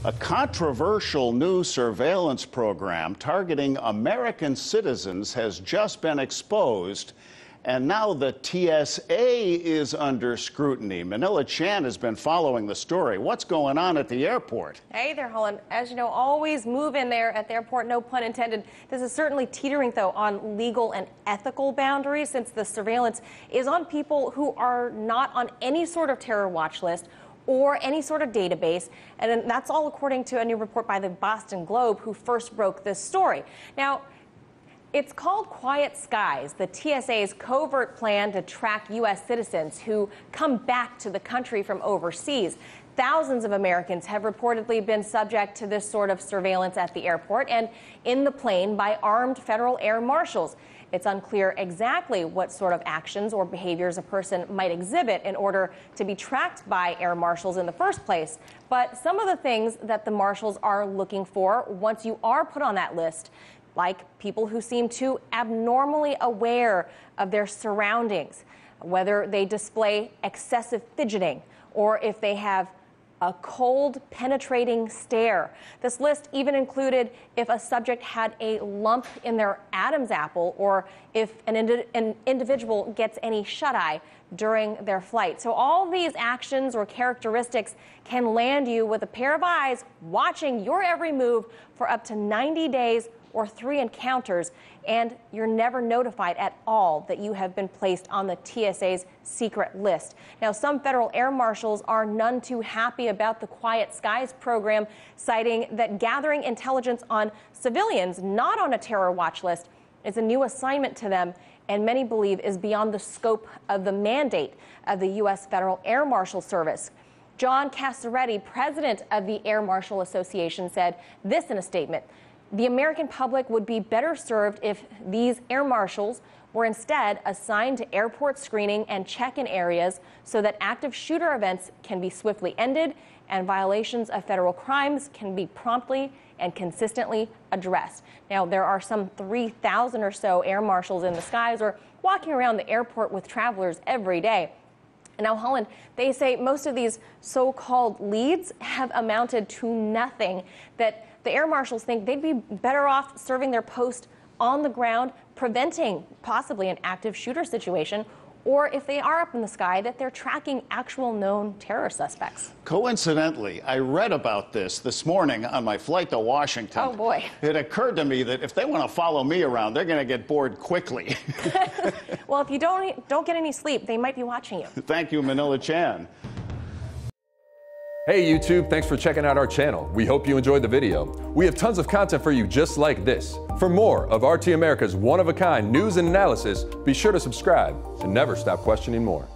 A controversial new surveillance program targeting American citizens has just been exposed, and now the TSA is under scrutiny. Manila Chan has been following the story. What's going on at the airport? Hey there, Holland. As you know, always move in there at the airport, no pun intended. This is certainly teetering, though, on legal and ethical boundaries, since the surveillance is on people who are not on any sort of terror watch list or any sort of database, and that's all according to a new report by the Boston Globe, who first broke this story. Now, it's called Quiet Skies, the TSA's covert plan to track U.S. citizens who come back to the country from overseas. Thousands of Americans have reportedly been subject to this sort of surveillance at the airport and in the plane by armed federal air marshals. It's unclear exactly what sort of actions or behaviors a person might exhibit in order to be tracked by air marshals in the first place. But some of the things that the marshals are looking for once you are put on that list, like people who seem too abnormally aware of their surroundings, whether they display excessive fidgeting or if they have a cold, penetrating stare. This list even included if a subject had a lump in their Adam's apple or if an individual gets any shut-eye during their flight. So all these actions or characteristics can land you with a pair of eyes watching your every move for up to 90 days or 3 encounters, and you're never notified at all that you have been placed on the TSA's secret list. Now, some federal air marshals are none too happy about the Quiet Skies program, citing that gathering intelligence on civilians not on a terror watch list is a new assignment to them, and many believe is beyond the scope of the mandate of the U.S. Federal Air Marshal Service. John Cassaretti, president of the Air Marshal Association, said this in a statement: "The American public would be better served if these air marshals were instead assigned to airport screening and check-in areas so that active shooter events can be swiftly ended and violations of federal crimes can be promptly and consistently addressed." Now, there are some 3,000 or so air marshals in the skies or walking around the airport with travelers every day. Now, Holland, they say most of these so-called leads have amounted to nothing, that the air marshals think they'd be better off serving their post on the ground, preventing possibly an active shooter situation, or if they are up in the sky, that they're tracking actual known terror suspects. Coincidentally, I read about this morning on my flight to Washington. Oh, boy. It occurred to me that if they want to follow me around, they're going to get bored quickly. Well, if you don't get any sleep, they might be watching you. Thank you, Manila Chan. Hey YouTube, thanks for checking out our channel. We hope you enjoyed the video. We have tons of content for you just like this. For more of RT America's one-of-a-kind news and analysis, be sure to subscribe and never stop questioning more.